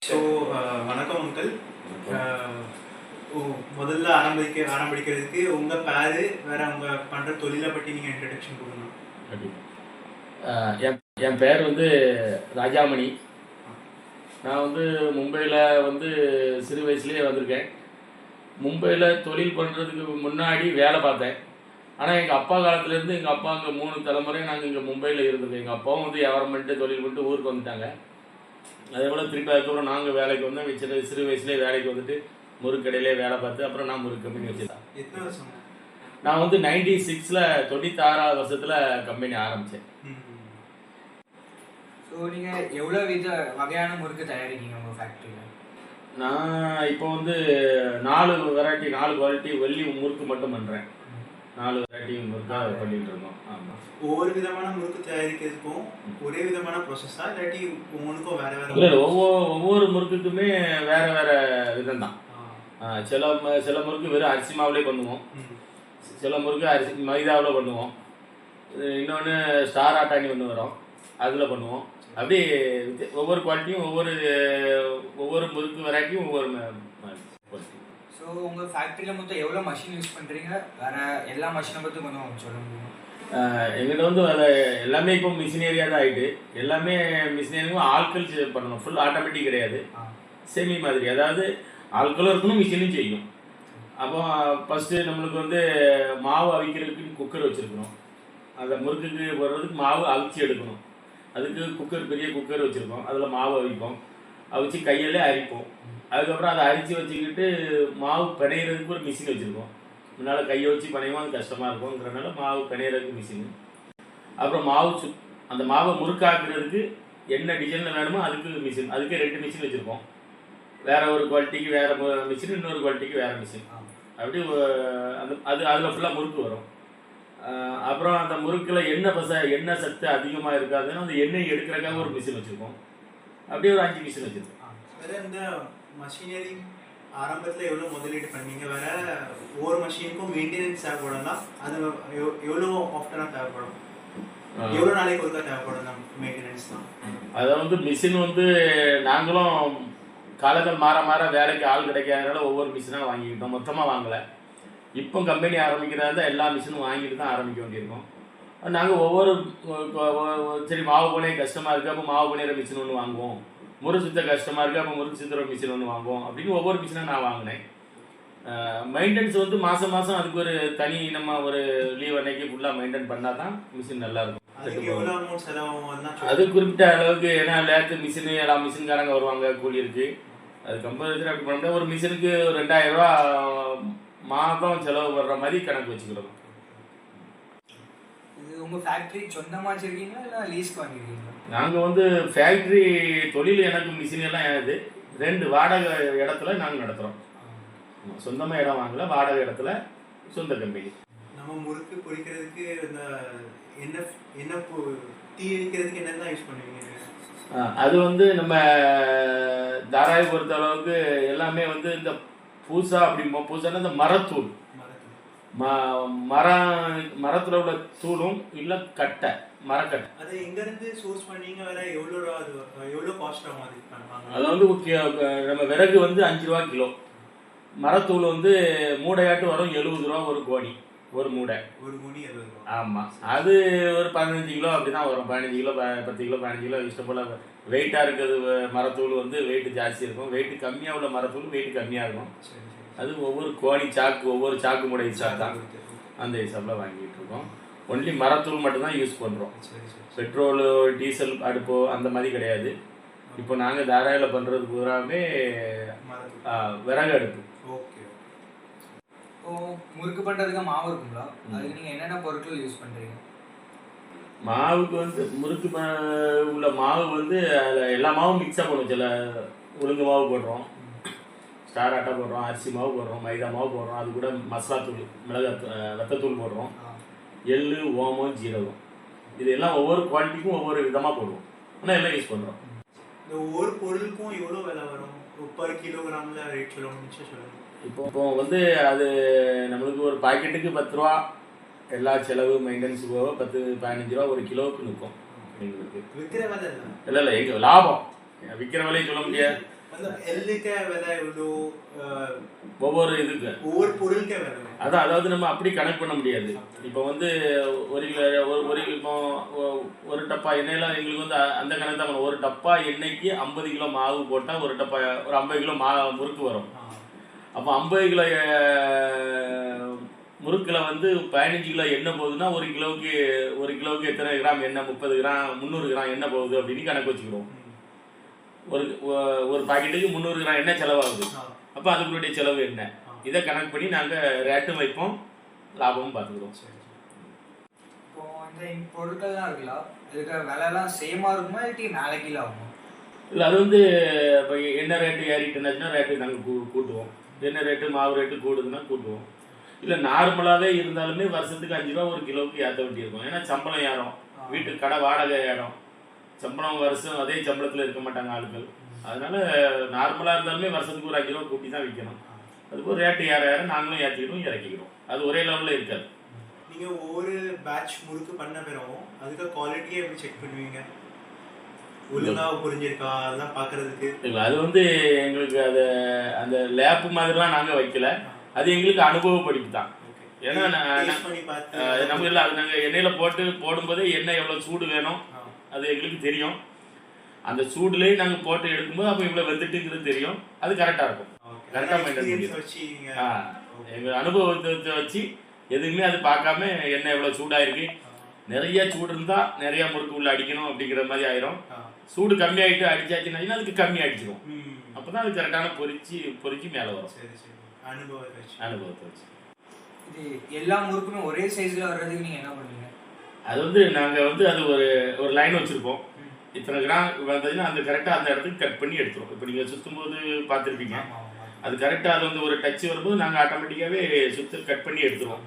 So வணக்கம் uncle. முதல்ல ஆரம்பிக்கிறதுக்கு உங்கள் பேர் வேற அவங்க பண்ணுற தொழிலை பற்றி நீங்கள் இன்ட்ரடக்ஷன் கொடுங்க. என் பேர் வந்து ராஜாமணி. நான் வந்து மும்பையில் வந்து சிறு வயசுலேயே வந்திருக்கேன். மும்பையில் தொழில் பண்ணுறதுக்கு முன்னாடி வேலை பார்த்தேன். ஆனால் எங்கள் அப்பா காலத்துலேருந்து எங்கள் அப்பா அங்கே 3 தலைமுறை நாங்கள் இங்கே மும்பையில் இருந்திருக்கோம். எங்கள் அப்பாவும் வந்து வியாபாரம் பண்ணிட்டு தொழில் பண்ணிட்டு ஊருக்கு வந்துட்டாங்க. அதே போல் திருப்பி அதுக்கப்புறம் நாங்கள் வேலைக்கு வந்தோம். சிறு வயசுலேயே வேலைக்கு வந்துட்டு முறுக்கு கடையிலே வேலை பார்த்து அப்புறம் நான் முறுக்கு கம்பெனி வச்சுருந்தேன். எத்தனை வருஷம்? நான் வந்து 96ல் 96ஆவது வருஷத்தில் கம்பெனி ஆரம்பித்தேன். ஸோ நீங்கள் எவ்வளோ வகையான முறுக்கு தயாரிக்கீங்க உங்கள் ஃபேக்ட்ரியில்? நான் இப்போ வந்து 4 வெரைட்டி 4 குவாலிட்டி வெள்ளி முறுக்கு மட்டும் பண்ணுறேன். 4 வெரைட்டி முறுக்காக பண்ணிகிட்டு இருக்கோம். ஆமாம். ஒவ்வொரு விதமான முறுக்கு தயாரிக்கிறதுக்கும் ஒரே விதமான ப்ராசஸா இல்லாட்டி ஒவ்வொன்றுக்கும் வேற வேற? இல்லை, ஒவ்வொரு முறுக்குக்குமே வேறு வேறு விதம் தான். சில முறுக்கு வெறும் அரிசி மாவுலேயே பண்ணுவோம். சில முறுக்கு அரிசி மைதாவில் பண்ணுவோம். இன்னொன்று ஸ்டார் ஆட்டாணி ஒன்று வரும், அதில் பண்ணுவோம். அப்படி ஒவ்வொரு குவாலிட்டியும் ஒவ்வொரு முறுக்கு வெரைட்டியும் ஒவ்வொரு குவாலிட்டி. ஸோ உங்கள் ஃபேக்ட்ரியில் மொத்தம் எவ்வளோ மஷின் யூஸ் பண்ணுறீங்க? வேறு எல்லா மஷினை பற்றி கொஞ்சம் சொல்ல முடியும்? எங்கிட்ட வந்து எல்லாமே இப்போ மிஷினரியாக தான் ஆகிட்டு. எல்லாமே மிஷினரியும் ஆட்கள் பண்ணணும். ஃபுல் ஆட்டோமேட்டிக் கிடையாது, செமி மாதிரி. அதாவது ஆட்களும் இருக்கணும், மிஷினும் செய்யும். அப்போ ஃபஸ்ட்டு நம்மளுக்கு வந்து மாவு அவிக்கிறதுக்கு குக்கர் வச்சுருக்கணும். அந்த முறுக்குக்கு போடுறதுக்கு மாவு அவிச்சு எடுக்கணும். அதுக்கு குக்கர், பெரிய குக்கர் வச்சுருக்கோம். அதில் மாவு அவிப்போம், அவிச்சு கையிலே அரிப்போம். அதுக்கப்புறம் அதை அரிச்சு வச்சுக்கிட்டு மாவு பிணையிறதுக்கு ஒரு மிஷின் வச்சுருக்கோம். முன்னால் கையை வச்சு பிணையும், அது கஷ்டமாக இருக்கும்ங்கிறனால மாவு பிணையிறதுக்கு மிஷின். அப்புறம் அந்த மாவை முறுக்காக்குறதுக்கு என்ன டிசைனில் வேணுமோ அதுக்கு மிஷின். அதுக்கு 2 மிஷின் வச்சுருக்கோம். வேறு ஒரு குவாலிட்டிக்கு வேறு மிஷின், இன்னொரு குவாலிட்டிக்கு வேறு மிஷின். அப்படி அதில் ஃபுல்லாக முறுக்கு வரும். அப்புறம் அந்த முறுக்கில் எண்ணெய் சத்து அதிகமாக இருக்காதுன்னு அந்த எண்ணெய் எடுக்கிறதுக்காக ஒரு மிஷின் வச்சுருக்கோம். அப்படியே ஒரு 5 மிஷின் வச்சுருக்கோம். வேறு இந்த மஷினரி ஆரம்பத்தில் எவ்வளோ முதலீடு பண்ணீங்க? வேற ஒவ்வொரு மஷினுக்கும் மெயின்டெனன்ஸ் தேவைப்படலாம். அது எவ்வளோ ஆஃப்டனாக தேவைப்படும்? எவ்வளோ நாளைக்கு ஒருக்கா தேவைப்படும் மெயின்டெனன்ஸ் தான்? அதை வந்து மிஷின் வந்து நாங்களும் காலங்கள் மாற வேலைக்கு ஆள் கிடைக்காதனால ஒவ்வொரு மிஷினாக வாங்கிக்கிட்டோம், மொத்தமாக வாங்கலை. இப்போ கம்பெனி ஆரம்பிக்கிறதா எல்லா மிஷினும் வாங்கிட்டு தான் ஆரம்பிக்க வேண்டியிருக்கோம். நாங்கள் சரி மாவு புனைய கஷ்டமாக இருக்குது, அப்போ மாவு புனையிற மிஷின் ஒன்று வாங்குவோம். முறுக்கு சுத்த கஷ்டமாக இருக்குது, அப்போ முறுக்கு சுத்துற மிஷின் ஒன்று வாங்குவோம். அப்படின்னு ஒவ்வொரு மிஷினாக நான் வாங்கினேன். மெயின்டெனன்ஸ் வந்து மாதம் அதுக்கு ஒரு தனி நம்ம ஒரு லீவ் அன்னைக்கு ஃபுல்லாக மெயின்டைன் பண்ணால் தான் மிஷின் நல்லாயிருக்கும். அது குறிப்பிட்ட அளவுக்கு, ஏன்னா லேத்து மிஷினு எல்லா மிஷின்காரங்க வருவாங்க, கூலி இருக்குது. அது கம்பல்சரி அப்படி பண்ண முடியாது. ஒரு மிஷினுக்கு 2000 ரூபா மாதம் செலவு வர்ற மாதிரி கணக்கு வச்சுக்கிறோம். இது உங்கள் ஃபேக்ட்ரி சொந்தமாக வச்சுருக்கீங்களா இல்லை லீஸ்க்கு வாங்கிருக்கீங்களா? நாங்கள் வந்து ஃபேக்ட்ரி தொழில் எனக்கு மிஷின் எல்லாம் ஏது 2 வாடகை இடத்துல நாங்கள் நடத்துகிறோம். சொந்தமாக இடம் வாங்கல, வாடகை இடத்துல சொந்த கம்பெனி. நம்ம முறுக்கு பொரிக்கிறதுக்கு இந்த என்ன தீ எரிக்கிறதுக்கு என்னெல்லாம் யூஸ் பண்ணுவீங்க? அது வந்து நம்ம தாராயை பொறுத்த அளவுக்கு எல்லாமே வந்து இந்த பூசா பூசானா இந்த மரத்தூள், மரத்தில் உள்ள தூளும் இல்லை கட்டை, மரக்கட்டை. அதை எங்கேருந்து சோர்ஸ் பண்ணீங்க? வேற எவ்வளோ காஸ்ட் ஆகும் அது பண்ணுவாங்க? அது வந்து நம்ம விறகு வந்து 5 ரூபா கிலோ, மரத்தூள் வந்து மூடையாட்டு வரும் 70 ரூபா ஒரு கோணி, ஒரு மூடை. ஒரு கோணி 70 ரூபா. ஆமாம். அது ஒரு 15 கிலோ அப்படி தான் வரும். 15 கிலோ 10 கிலோ 15 கிலோ இஷ்டம் போல். வெயிட்டாக இருக்கிறது மரத்தூள் வந்து வெயிட் ஜாஸ்தி இருக்கும், வெயிட் கம்மியாக உள்ள மரத்தூள் வெயிட் கம்மியாக இருக்கும். அது ஒவ்வொரு கோணி சாக்கு, ஒவ்வொரு சாக்கு மூடை சாக்கு அந்த ஹிசாப்பில் வாங்கிட்டு இருக்கோம். ஒன்லி மரத்தூள் மட்டும்தான் யூஸ் பண்ணுறோம். பெட்ரோலு டீசல் அடுப்போ அந்த மாதிரி கிடையாது. இப்போ நாங்கள் தாராயில் பண்ணுறது பூராமே விறகு அடுப்பு. முறுக்கு பண்ணுறதுக்கு மாவு இருக்குங்களா? அதுக்கு நீங்கள் என்னென்ன பொருட்கள் யூஸ் பண்ணுறீங்க? மாவுக்கு வந்து முறுக்கு உள்ள மாவு வந்து அதில் எல்லா மாவும் மிக்ஸாக போடுவோம். சில உளுந்து மாவு போடுறோம், ஸ்டார் ஆட்டா போடுறோம், அரிசி மாவு போடுறோம், மைதா மாவு போடுறோம். அது கூட மசாலா தூள், வெத்தத்தூள் போடுறோம், எள்ளு, ஓமம், ஜீரகம். இது எல்லாம் ஒவ்வொரு குவாலிட்டிக்கும் ஒவ்வொரு விதமாக போடுவோம். ஆனால் எல்லாம் யூஸ் பண்ணுறோம். இந்த ஒவ்வொரு பொருளுக்கும் எவ்வளோ விலை வரும்? பர் கிலோகிராமில் ரேட் சொல்லுங்கள். இப்போ வந்து அது நம்மளுக்கு ஒரு பாக்கெட்டுக்கு 10 ரூபா, எல்லா செலவு மெயின்டெனன்ஸ் போக 10-15 ரூபா ஒரு கிலோவுக்கு நிற்கும் எங்களுக்கு. விற்கிற விலை இல்லை எங்கள் லாபம். விற்கிற விலையை சொல்ல முடியாது. அந்த எல்லுக்கு விலை எவ்வளோ, ஒவ்வொரு இதுக்கு ஒவ்வொரு பொருளுக்கே விலை. அதாவது நம்ம அப்படி கணக்கு பண்ண முடியாது. இப்போ வந்து ஒரு கிலோ ஒரு இப்போ ஒரு டப்பா எண்ணெயெல்லாம் எங்களுக்கு வந்து அந்த கணக்கு தான் பண்ணுவோம். ஒரு டப்பா எண்ணெய்க்கு 50 கிலோ மாவு போட்டால் ஒரு டப்பா ஒரு 50 கிலோ முறுக்கு வரும். அப்போ 50 கிலோ முறுக்கில் வந்து 15 கிலோ எண்ணெய் போகுதுன்னா ஒரு கிலோவுக்கு எத்தனை கிராம் எண்ணெய், 30 கிராம் 300 கிராம் எண்ணெய் போகுது அப்படின்னு கணக்கு வச்சுக்கிறோம். ஒரு பாக்கெட்டுக்கு 300 கிராம் எண்ணெய் செலவாகுது. அப்போ அதுக்குடைய செலவு என்ன, இதை கணக்கு பண்ணி நாங்கள் ரேட்டும் வைப்போம், லாபமும் பார்த்துக்கிறோம். இப்போ இந்த பொருட்கள்லாம் இருக்குல்ல, இதுக்கு விலைலாம் சேமாக இருக்குமா இல்லாட்டி மேலே கீழே ஆகுமா? இல்லை, அது வந்து இப்போ எண்ணெய் ரேட்டு ஏறிட்டுனாச்சுன்னா ரேட்டு நாங்கள் கூட்டுவோம். எண்ணெய் ரேட்டு மாவு ரேட்டு கூடுதுன்னா கூட்டுவோம். இல்லை நார்மலாகவே இருந்தாலுமே வருஷத்துக்கு 5 ரூபா ஒரு கிலோவுக்கு ஏற்ற வேண்டியிருக்கும். ஏன்னா சம்பளம் ஏறும், வீட்டு கடை வாடகை ஏறும், சம்பளம் வருஷம் அதே சம்பளத்தில் இருக்க மாட்டாங்க ஆட்கள். அதனால நார்மலாக இருந்தாலுமே வருஷத்துக்கு ஒரு 5 ரூபா கூட்டி தான் விற்கணும். அதுபோல் ரேட்டு ஏற நாங்களும் ஏற்றிக்கிடும் இறக்கிக்கிறோம். அது ஒரே லெவலில் இருக்காது. நீங்கள் ஒவ்வொரு பேட்ச் முறுக்கு பண்ண பிறகும் அதுக்கு குவாலிட்டியை எப்படி செக் பண்ணுவீங்க? ஒழுங்காக புரிஞ்சிருக்கா அதெல்லாம் பார்க்கறதுக்கு? இல்லை, அது வந்து எங்களுக்கு அந்த லேப்பு மாதிரிலாம் நாங்கள் வைக்கல. அது எங்களுக்கு அனுபவ படிப்பு தான். ஏன்னா நம்ம இல்லை, அது நாங்கள் எண்ணெயில் போடும்போதே எண்ணெய் எவ்வளோ சூடு வேணும் அது எங்களுக்கு தெரியும். அந்த சூடுலேயே நாங்கள் போட்டு எடுக்கும்போது அப்போ இவ்வளோ வெந்துட்டுங்கிறது தெரியும். அது கரெக்டாக இருக்கும். கரெக்டாக மெயின்டைன் முடியும். எங்கள் அனுபவத்தை வச்சு எதுவுமே அது பார்க்காம எண்ணெய் எவ்வளோ சூடாயிருக்கு, நிறைய சூடு இருந்தால் நிறையா முறுக்கு உள்ள அடிக்கணும் அப்படிங்கிற மாதிரி ஆயிரும். சூடு கம்மியாகிட்டு அடிச்சாச்சுன்னா அதுக்கு கம்மி அடிச்சிடும். அப்போ தான் அது கரெக்டான பொறிச்சு மேலே வரும். அனுபவத்தை வச்சு இது எல்லா முறுக்குமே ஒரே சைஸில் வர்றதுக்கு நீங்கள் என்ன பண்ணுவீங்க? அது வந்து நாங்கள் வந்து அது ஒரு லைன் வச்சுருப்போம். இத்தனை கிராம் வந்ததுன்னா அந்த கரெக்டாக அந்த இடத்துக்கு கட் பண்ணி எடுத்துரும். இப்போ நீங்கள் சுற்றும்போது பார்த்துருப்பீங்க, அது கரெக்டாக அது வந்து ஒரு டச் வரும்போது நாங்கள் ஆட்டோமேட்டிக்காகவே கட் பண்ணி எடுத்துருவோம்.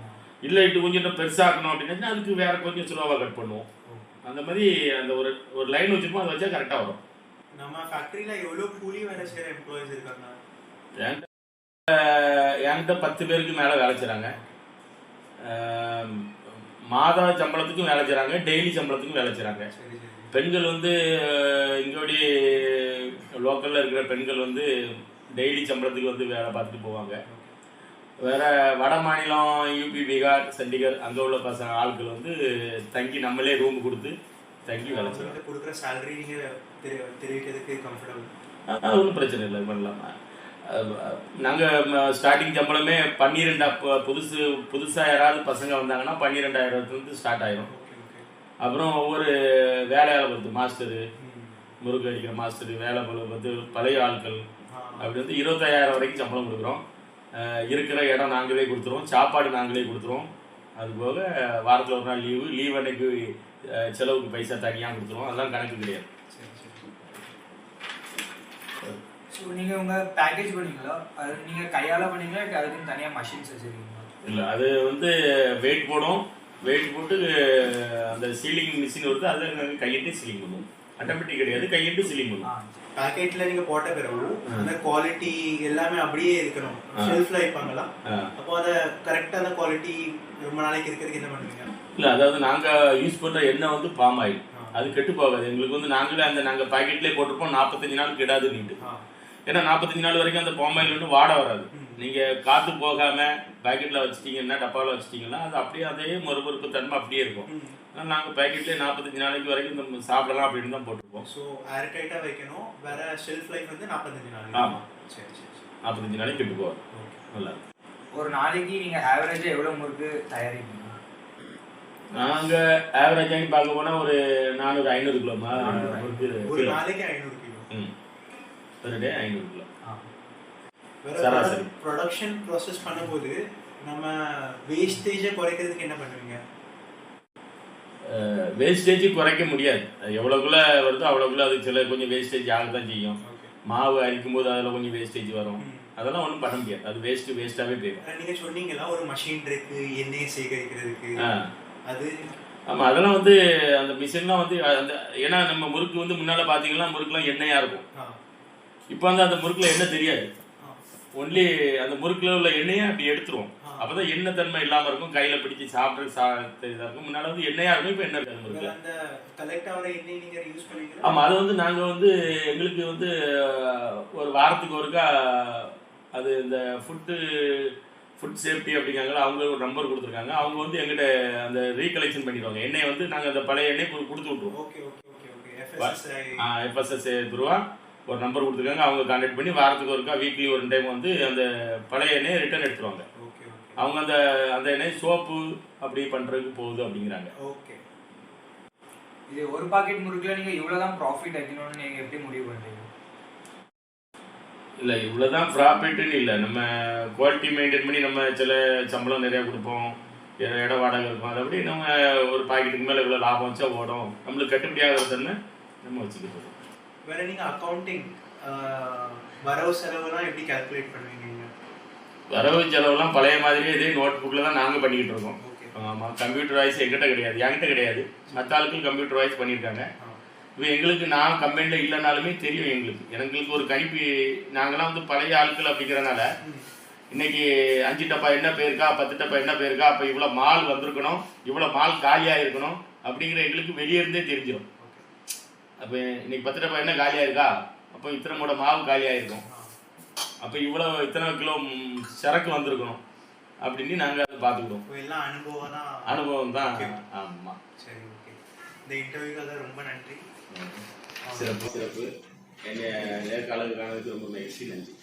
இல்லை இது கொஞ்சம் பெருசாகணும் அப்படின்னா அதுக்கு வேறு கொஞ்சம் ஸ்லோவாக கட் பண்ணுவோம். அந்த மாதிரி அந்த ஒரு லைன் வச்சுருப்போம், அதை வச்சா கரெக்டாக வரும். நம்ம ஃபேக்ட்ரியில் எவ்வளோ கூலி வேலை செய்கிற எம்ப்ளாயிஸ் இருக்காங்க? என்கிட்ட 10 பேருக்கு மேலே வேலை செய்கிறாங்க. மாத சம்பளத்துக்கும் வேலை செய்கிறாங்க, டெய்லி சம்பளத்துக்கும் வேலை செய்கிறாங்க. பெண்கள் வந்து இங்கோடி லோக்கலில் இருக்கிற பெண்கள் வந்து டெய்லி சம்பளத்துக்கு வந்து வேலை பார்த்துட்டு போவாங்க. வேறு வட மாநிலம் யூபி, பீகார், சண்டிகர் அங்கே உள்ள ஆட்கள் வந்து தங்கி நம்மளே ரூம் கொடுத்து தங்கி வேலை செய்வாங்க. கொடுக்குற சேலரி நீங்கள் தெரிவிக்கிறதுக்கு கம்ஃபர்டபுள்? ஒன்றும் பிரச்சனை இல்லை, பண்ணலாம். நாங்கள் ஸ்டார்டிங் சம்பளமே 12 புதுசாக யாராவது பசங்க வந்தாங்கன்னா 12,000 ஸ்டார்ட் ஆயிரும். அப்புறம் ஒவ்வொரு வேலையாளை பொறுத்து மாஸ்டரு, முறுக்கு அடிக்கிற மாஸ்டரு, வேலை பொறுத்து பழைய ஆட்கள் அப்படி வந்து 25,000 வரைக்கும் சம்பளம் கொடுக்குறோம். இருக்கிற இடம் நாங்களே கொடுத்துருவோம், சாப்பாடு நாங்களே கொடுத்துருவோம். அதுபோக வாரத்தில் ஒரு நாள் லீவ் அன்னைக்கு செலவுக்கு பைசா தனியாக கொடுத்துருவோம். அதெல்லாம் கணக்கு கிடையாது. ஸோ நீங்கள் உங்கள் பேக்கேஜ் பண்ணீங்களா, அது நீங்கள் கையால் பண்ணீங்களா இல்லை அதுக்குன்னு தனியாக மஷின்ஸ் வச்சுருக்கீங்களா? இல்லை, அது வந்து வெயிட் போட்டு அந்த சீலிங் மிஷின் வருது, அதை நாங்கள் கையிட்டு சீலிங் பண்ணுவோம். ஆட்டோமேட்டிக் கிடையாது, கையிட்டு சீலிங் பண்ணுவோம். பேக்கெட்டில் நீங்கள் போட்ட பிறகு அந்த குவாலிட்டி எல்லாமே அப்படியே இருக்கணும், ஷெல்ஃபில் வைப்பாங்களா? அப்போ அதை கரெக்டாக அந்த குவாலிட்டி ரொம்ப நாளைக்கு இருக்கிறதுக்கு என்ன பண்ணுவீங்க? இல்லை, அதாவது நாங்கள் யூஸ் பண்ணுற எண்ணெய் வந்து பாம் ஆயில், அது கெட்டு போகாது. எங்களுக்கு வந்து நாங்கள் பாக்கெட்லேயே போட்டிருப்போம் 45 நாள் கெடாதுன்னுட்டு. ஏன்னா 45 நாள் வரைக்கும் அந்த பாம் ஆயில் வந்து வாட வராது. நீங்கள் காற்று போகாமல் பேக்கெட்டில் வச்சுட்டிங்கன்னா, டப்பாவில் வச்சுட்டிங்கன்னா அது அப்படியே அதே மறுபொறுப்பு தன்மை அப்படியே இருக்கும். ஆனால் நாங்கள் பேக்கெட்லேயே 45 நாளைக்கு வரைக்கும் நம்ம சாப்பிடலாம் அப்படின்னு தான் போட்டிருப்போம். ஸோ ஏர் டைட்டாக வைக்கணும். வேறு ஷெல்ஃப் லைஃப் வந்து 45 நாள். ஆமாம், சரி 45 நாளைக்கு கெட்டு போகும். நல்லா ஒரு நாளைக்கு நீங்கள் ஆவரேஜாக எவ்வளோ முறுக்கு தயாரிப்பீங்க? நாங்கள் ஆவரேஜாக பார்க்க போனால் ஒரு 400-500 கிலோ முறுக்கு. ஒரு நாளைக்கு 500 கிலோ. Per day 500 kilo. சராசரி ப்ரொடக்ஷன் ப்ராசஸ் பண்ணும்போது நம்ம வேஸ்டேஜை குறைக்கிறதுக்கு என்ன பண்ணுவீங்க? வேஸ்டேஜ் குறைக்க முடியாது. எவ்வளோக்குள்ளே வருதோ அவ்வளோக்குள்ளே அதுக்கு சில கொஞ்சம் வேஸ்டேஜ் ஆக தான் செய்யும். மாவு அரிக்கும் போது அதில் கொஞ்சம் வேஸ்டேஜ் வரும். அதெல்லாம் ஒன்றும் பண்ண முடியாது, அது வேஸ்ட்டாகவே போயிடும். நீங்கள் சொன்னீங்களா ஒரு மஷின் இருக்கு எண்ணெயை சேகரிக்கிறதுக்கு, அது ஆமாம், அதெல்லாம் வந்து அந்த மிஷின்லாம் வந்து அந்த ஏன்னா நம்ம முறுக்கு வந்து முன்னால் பார்த்தீங்கன்னா முறுக்குலாம் எண்ணெயாக இருக்கும். இப்போ வந்து அந்த முறுக்கில் எண்ணெய் தெரியாது, ஒன்லி அந்த முறுக்கில் உள்ள எண்ணெயை அப்படி எடுத்துருவோம். அப்போ தான் எண்ணெய் தன்மை இல்லாமல் இருக்கும், கையில் பிடிச்சி சாப்பிட்றதுக்கு இதாக இருக்கும். முன்னால் வந்து எண்ணெயாக இருக்கும், இப்போ எண்ணெய் இருக்காது முறுக்கில். ஆமாம், அது வந்து நாங்கள் வந்து எங்களுக்கு வந்து ஒரு வாரத்துக்கு ஒருக்கா அது இந்த ஃபுட் சேஃப்டி அப்படிங்கிறாங்களா, அவங்க ஒரு நம்பர் கொடுத்துருக்காங்க. அவங்க வந்து எங்கிட்ட அந்த ரீகலெக்ஷன் பண்ணிடுவாங்க. எண்ணெயை வந்து நாங்கள் அந்த பழைய எண்ணெய் கொடுத்து விட்ருவோம். Okay okay okay okay FSSAI. FSSAI ரூபா ஒரு நம்பர் கொடுத்துருக்காங்க. அவங்க கான்டாக்ட் பண்ணி வாரத்துக்கு ஒருக்கா வீக்லி ஒரு டைம் வந்து அந்த பழைய எண்ணெயை ரிட்டர்ன் எடுத்துருவாங்க. ஓகே ஓகே அவங்க அந்த எண்ணெய் சோப்பு அப்படி பண்ணுறதுக்கு போகுது அப்படிங்கிறாங்க. ஓகே. இது ஒரு பாக்கெட் முறுக்குல நீங்கள் இவ்வளோ தான் ப்ராஃபிட் வைக்கணும்னு நீங்கள் எப்படி முடிவு பண்ணுறீங்க? இல்லை இவ்வளோ தான் ப்ராஃபிட்டுன்னு இல்லை, நம்ம குவாலிட்டி மெயின்டைன் பண்ணி நம்ம சில சம்பளம் நிறையா கொடுப்போம், இட வாடகை இருக்கும், அதை அப்படி நம்ம ஒரு பாக்கெட்டுக்கு மேலே இவ்வளோ லாபம் வச்சா ஓடும், நம்மளுக்கு கட்டுப்படி ஆகிறதுன்னு நம்ம வச்சுக்கிட்டு இருக்கோம். வேற நீங்கள் அக்கௌண்டிங் வரவு செலவுலாம் எப்படி கால்குலேட் பண்ணுவீங்க? வரவு செலவுலாம் பழைய மாதிரியே இதே நோட் புக்கில் தான் நாங்கள் பண்ணிக்கிட்டு இருக்கோம். ஓகே. ஆமாம், கம்ப்யூட்டர் வாய்ஸ் என்கிட்ட கிடையாது, மற்ற ஆளுக்கு கம்ப்யூட்டர் வாய்ஸ் பண்ணியிருக்காங்க. இப்போ எங்களுக்கு நான் கம்பெனியில் இல்லைனாலுமே தெரியும், எங்களுக்கு ஒரு கணிப்பு. நாங்களாம் வந்து பழைய ஆட்கள் அப்படிங்கிறனால இன்னைக்கு 5 டப்பா என்ன போயிருக்கா, 10 டப்பா என்ன போயிருக்கா, அப்போ இவ்வளோ மால் வந்திருக்கணும், இவ்வளோ மால் காலியாக இருக்கணும் அப்படிங்கிற எங்களுக்கு வெளியே இருந்தே தெரிஞ்சிடும். அப்போ இன்னைக்கு 10 டப்பா என்ன காலியாக இருக்கா, அப்போ இத்தனை மூட மாவு காலியாக இருக்கும், அப்போ இத்தனை கிலோ சரக்கு வந்திருக்கணும் அப்படின்னு நாங்கள் அதை பார்த்துக்கிடுவோம். எல்லாம் அனுபவம் தான். ஆமாம். சரி, ஓகே. இந்த இன்டர்வியூக்காக ரொம்ப நன்றி. சிறப்பு. என்னை நேர்காணலுக்கு ரொம்ப மகிழ்ச்சி. நன்றி.